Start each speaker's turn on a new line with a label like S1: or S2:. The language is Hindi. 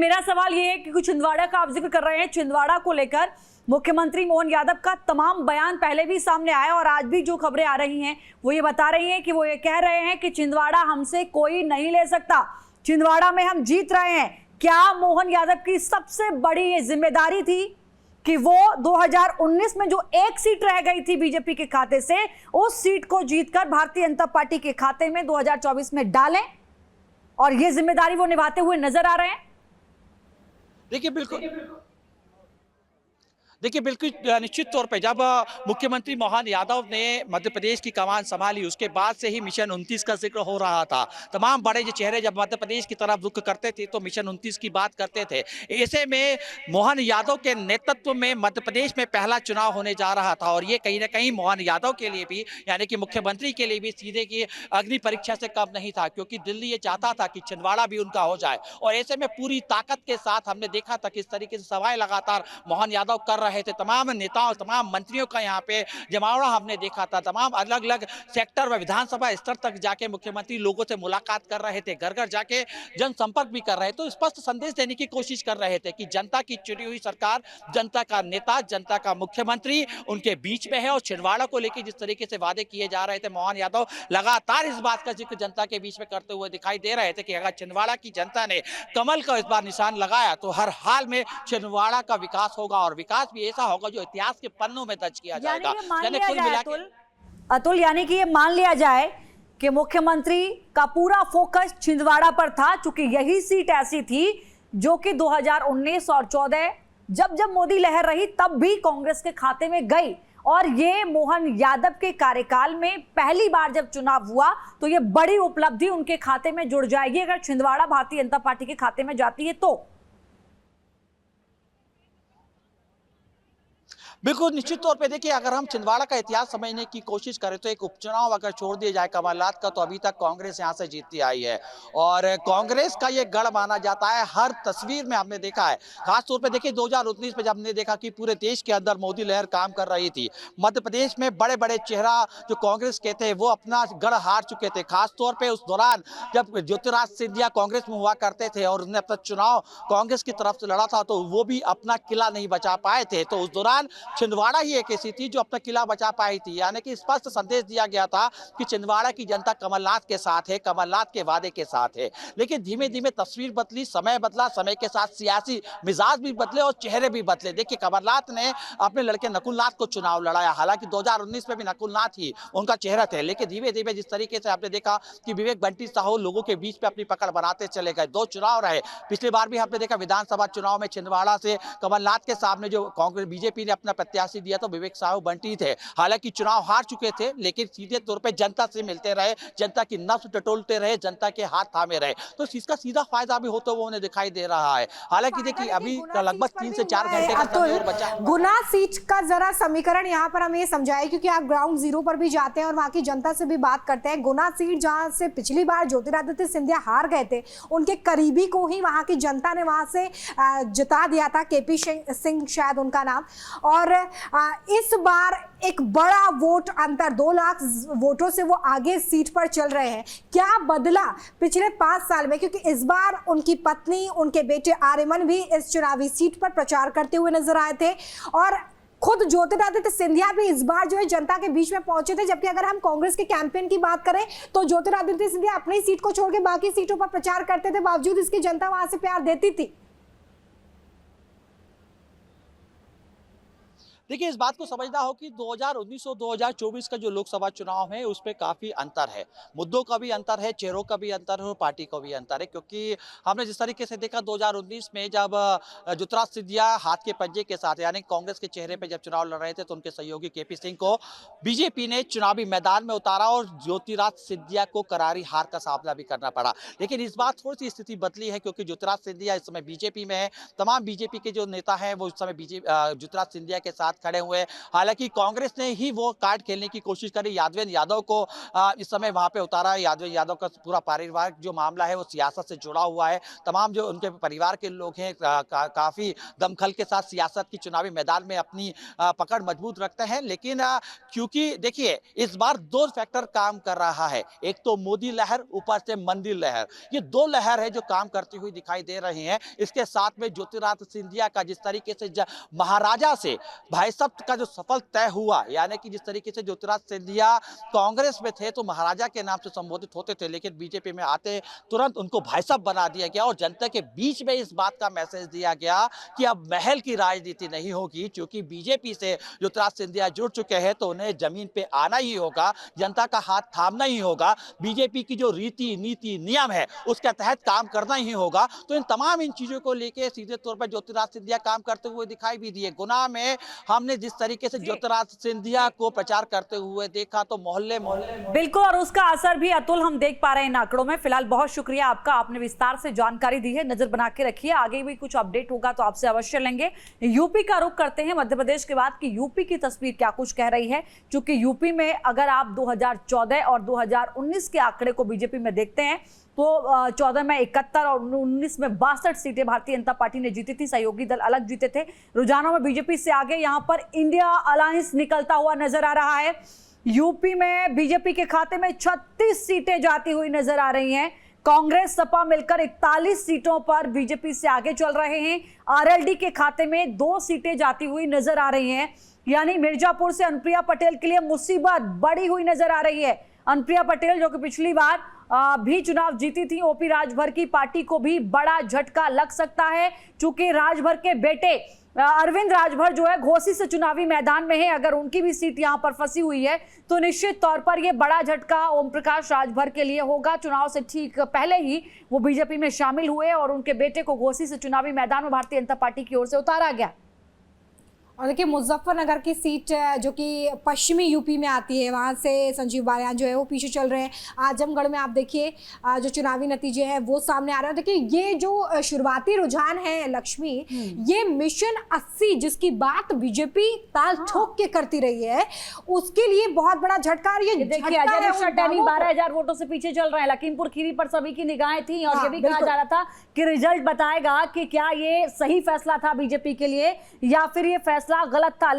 S1: मेरा सवाल ये है कि कुछ छिंदवाड़ा का आप जिक्र कर रहे हैं, छिंदवाड़ा को लेकर मुख्यमंत्री मोहन यादव का तमाम बयान पहले भी सामने आया और आज भी जो खबरें आ रही हैं वो ये बता रही हैं कि वो ये कह रहे हैं कि छिंदवाड़ा हमसे कोई नहीं ले सकता, छिंदवाड़ा में हम जीत रहे हैं। क्या मोहन यादव की सबसे बड़ी ये जिम्मेदारी थी कि वो 2019 में जो एक सीट रह गई थी बीजेपी के खाते से, उस सीट को जीतकर भारतीय जनता पार्टी के खाते में 2024 में डालें, और ये जिम्मेदारी वो निभाते हुए नजर आ रहे हैं?
S2: देखिए बिल्कुल निश्चित तौर पे जब मुख्यमंत्री मोहन यादव ने मध्य प्रदेश की कमान संभाली, उसके बाद से ही मिशन 29 का जिक्र हो रहा था। तमाम बड़े जो चेहरे जब मध्य प्रदेश की तरफ रुख करते थे तो मिशन 29 की बात करते थे। ऐसे में मोहन यादव के नेतृत्व में मध्य प्रदेश में पहला चुनाव होने जा रहा था और ये कहीं ना कहीं मोहन यादव के लिए भी, यानी कि मुख्यमंत्री के लिए भी सीधे की अग्नि परीक्षा से कम नहीं था, क्योंकि दिल्ली ये चाहता था कि छिंदवाड़ा भी उनका हो जाए। और ऐसे में पूरी ताकत के साथ हमने देखा था किस तरीके से सभाएं लगातार मोहन यादव कर रहे थे। तमाम नेताओं, तमाम मंत्रियों का यहाँ पे जमावड़ा हमने देखा था। तमाम अलग अलग सेक्टर व विधानसभा स्तर तक जाके मुख्यमंत्री लोगों से मुलाकात कर रहे थे, घर घर जाके जनसंपर्क भी कर रहे थे। तो स्पष्ट संदेश देने की कोशिश कर रहे थे कि जनता की चुनी हुई सरकार, जनता का नेता, जनता का मुख्यमंत्री उनके बीच में है। और छिंदवाड़ा को लेकर जिस तरीके से वादे किए जा रहे थे, मोहन यादव लगातार इस बात का जिक्र जनता के बीच में करते हुए दिखाई दे रहे थे कि अगर छिंदवाड़ा की जनता ने कमल का इस बार निशान लगाया तो हर हाल में छिंदवाड़ा का विकास होगा, और विकास भी ऐसा होगा जो इतिहास के पन्नों में दर्ज किया जाएगा।
S1: अतुल, यानी कि ये मान लिया जाए कि मुख्यमंत्री का पूरा फोकस छिंदवाड़ा पर था, चूंकि यही सीट ऐसी थी जो कि 2019 और 14 जब जब मोदी लहर रही तब भी कांग्रेस के खाते में गई, और ये मोहन यादव के कार्यकाल में पहली बार जब चुनाव हुआ तो ये बड़ी उपलब्धि उनके खाते में जुड़ जाएगी अगर छिंदवाड़ा भारतीय जनता पार्टी के खाते में जाती है तो।
S2: बिल्कुल निश्चित तौर पे देखिए, अगर हम छिंदवाड़ा का इतिहास समझने की कोशिश करें तो एक उपचुनाव अगर छोड़ दिया जाए कमलनाथ का, तो अभी तक कांग्रेस यहां से जीतती आई है और कांग्रेस का ये गढ़ माना जाता है। हर तस्वीर में हमने देखा है, खासतौर पे देखिए 2019 में जब हमने देखा कि पूरे देश के अंदर मोदी लहर काम कर रही थी, मध्य प्रदेश में बड़े बड़े चेहरा जो कांग्रेस के थे वो अपना गढ़ हार चुके थे। खासतौर पर उस दौरान जब ज्योतिरादित्य सिंधिया कांग्रेस में हुआ करते थे और उन्होंने अपना चुनाव कांग्रेस की तरफ से लड़ा था, तो वो भी अपना किला नहीं बचा पाए थे। तो उस दौरान छिंदवाड़ा ही एक ऐसी थी जो अपना किला बचा पाई थी, यानी कि स्पष्ट संदेश दिया गया था कि छिंदवाड़ा की जनता कमलनाथ के साथ है, कमलनाथ के वादे के साथ है। लेकिन धीमे धीमे तस्वीर बदली, समय बदला, समय के साथ सियासी मिजाज भी बदले और चेहरे भी बदले। देखिए कमलनाथ ने अपने लड़के नकुलनाथ को चुनाव लड़ाया, हालांकि 2019 में भी नकुलनाथ ही उनका चेहरा थे, लेकिन धीमे धीमे जिस तरीके से आपने देखा कि विवेक बंटी साहू लोगों के बीच में अपनी पकड़ बनाते चले गए। 2 चुनाव रहे, पिछली बार भी आपने देखा विधानसभा चुनाव में छिंदवाड़ा से कमलनाथ के सामने जो कांग्रेस बीजेपी ने अपना प्रत्याशी दिया तो विवेक साहू बंटी थे। हालांकि चुनाव हार चुके थे, लेकिन सीधे तौर पे जनता से मिलते रहे, जनता की नब्ज टटोलते रहे, जनता के हाथ थामे रहे, तो इसका सीधा फायदा भी होता हुआ उन्हें दिखाई दे रहा है। हालांकि देखिए अभी लगभग 3 से 4 घंटे का समय और बचा।
S3: गुना सीट का जरा समीकरण यहाँ पर हमें समझाए, क्योंकि आप ग्राउंड जीरो पर भी जाते हैं और वहां की जनता से भी बात करते हैं। गुना सीट जहां से पिछली बार ज्योतिरादित्य सिंधिया हार गए थे, उनके करीबी को ही वहां की जनता ने वहां से जिता दिया था, केपी सिंह शायद उनका नाम। और इस बार एक बड़ा वोट अंतर, 2 लाख वोटों से वो आगे सीट पर चल रहे हैं। क्या बदला पिछले 5 साल में, क्योंकि इस बार उनकी पत्नी, उनके बेटे आर्यमन भी इस चुनावी सीट पर प्रचार करते हुए नजर आए थे, और खुद ज्योतिरादित्य सिंधिया भी इस बार जो है जनता के बीच में पहुंचे थे। जबकि अगर हम कांग्रेस के कैंपेन की बात करें तो ज्योतिरादित्य सिंधिया अपनी सीट को छोड़ के बाकी सीटों पर प्रचार करते थे, बावजूद इसकी जनता वहां से प्यार देती थी।
S2: देखिए इस बात को समझना हो कि 2019 और 2024 का जो लोकसभा चुनाव है उस पर काफी अंतर है, मुद्दों का भी अंतर है, चेहरों का भी अंतर है और पार्टी का भी अंतर है। क्योंकि हमने जिस तरीके से देखा 2019 में जब ज्योतिरादित्य सिंधिया हाथ के पंजे के साथ, यानी कांग्रेस के चेहरे पर जब चुनाव लड़ रहे थे, तो उनके सहयोगी केपी सिंह को बीजेपी ने चुनावी मैदान में उतारा और ज्योतिरादित्य सिंधिया को करारी हार का सामना भी करना पड़ा। लेकिन इस बार थोड़ी सी स्थिति बदली है, क्योंकि ज्योतिरादित्य सिंधिया इस समय बीजेपी में है, तमाम बीजेपी के जो नेता हैं वो इस समय ज्योतिरादित्य सिंधिया के साथ खड़े हुए। हालांकि कांग्रेस ने ही वो कार्ड खेलने की कोशिश करी, यादवेंद्र यादव को इस समय वहां पे उतारा। यादवेंद्र यादव का पूरा पारिवारिक जो मामला है वो सियासत से जुड़ा हुआ है। तमाम जो उनके परिवार के लोग हैं काफी दमखल के साथ सियासत की चुनावी मैदान में अपनी पकड़ मजबूत रखते हैं। लेकिन क्योंकि देखिए इस बार दो फैक्टर काम कर रहा है, एक तो मोदी लहर, ऊपर से मंदिर लहर। ये दो लहर है जो काम करती हुई दिखाई दे रही हैं। इसके साथ में ज्योतिरादित्य सिंधिया का जिस तरीके से महाराजा से भाई साहब का जो सफल तय हुआ, यानी कि जिस तरीके से ज्योतिरादित्य सिंधिया कांग्रेस में थे तो महाराजा के नाम से संबोधित होते थे, लेकिन बीजेपी में आते तुरंत उनको भाई साहब बना दिया गया और जनता के बीच में इस बात का मैसेज दिया गया कि अब महल की राजनीति नहीं होगी। क्योंकि बीजेपी से ज्योतिरादित्य सिंधिया जुड़ चुके हैं तो उन्हें जमीन पे आना ही होगा, जनता का हाथ थामना ही होगा, बीजेपी की जो रीति नीति नियम है उसके तहत काम करना ही होगा। तो इन तमाम इन चीजों को लेकर सीधे तौर पर ज्योतिरादित्य सिंधिया काम करते हुए दिखाई भी दिए। गुना में हमने जिस तरीके से ज्योतिरादित्य सिंधिया को प्रचार करते हुए देखा तो मोहल्ले
S1: बिल्कुल, और उसका असर भी अतुल हम देख पा रहे हैं इन आंकड़ों में। फिलहाल बहुत शुक्रिया आपका, आपने विस्तार से जानकारी दी है। नजर बना के रखिए, आगे भी कुछ अपडेट होगा तो आपसे अवश्य लेंगे। यूपी का रुख करते हैं, मध्य प्रदेश के बाद कि यूपी की तस्वीर क्या कुछ कह रही है। क्योंकि यूपी में अगर आप 2014 और 2019 के आंकड़े को बीजेपी में देखते हैं तो 14 में 71 और 19 में 62 सीटें भारतीय जनता पार्टी ने जीती थी, सहयोगी दल अलग जीते थे। रुझानों में बीजेपी से आगे यहाँ पर इंडिया अलायंस निकलता हुआ नजर आ रहा है। यूपी में बीजेपी के खाते में 36 सीटें जाती हुई नजर आ रही हैं। कांग्रेस सपा मिलकर 41 सीटों पर बीजेपी से आगे चल रहे हैं। आरएलडी के खाते में 2 सीटें जाती हुई नजर आ रही हैं। यानी मिर्जापुर से अनुप्रिया पटेल के लिए मुसीबत बढ़ी हुई नजर आ रही है। अनुप्रिया पटेल जो कि पिछली बार भी चुनाव जीती थी, ओपी राजभर की पार्टी को भी बड़ा झटका लग सकता है। चूंकि राजभर के बेटे अरविंद राजभर जो है घोसी से चुनावी मैदान में है, अगर उनकी भी सीट यहां पर फंसी हुई है तो निश्चित तौर पर यह बड़ा झटका ओम प्रकाश राजभर के लिए होगा। चुनाव से ठीक पहले ही वो बीजेपी में शामिल हुए और उनके बेटे को घोसी से चुनावी मैदान में भारतीय जनता पार्टी की ओर से उतारा गया।
S3: और देखिए मुजफ्फरनगर की सीट जो कि पश्चिमी यूपी में आती है, वहाँ से संजीव बालियान जो है वो पीछे चल रहे हैं। आजमगढ़ में आप देखिए जो चुनावी नतीजे हैं वो सामने आ रहे हैं। देखिए ये जो शुरुआती रुझान है लक्ष्मी, ये मिशन 80 जिसकी बात बीजेपी ताल ठोक के करती रही है, उसके लिए बहुत बड़ा झटका। ये
S1: देखिए अजय टैनी 12,000 वोटों से पीछे चल रहे हैं। लखीमपुर खीरी पर सभी की निगाहें थी और ये भी कहा जा रहा था कि रिजल्ट बताएगा कि क्या ये सही फैसला था बीजेपी के लिए या फिर ये फैसला गलत था।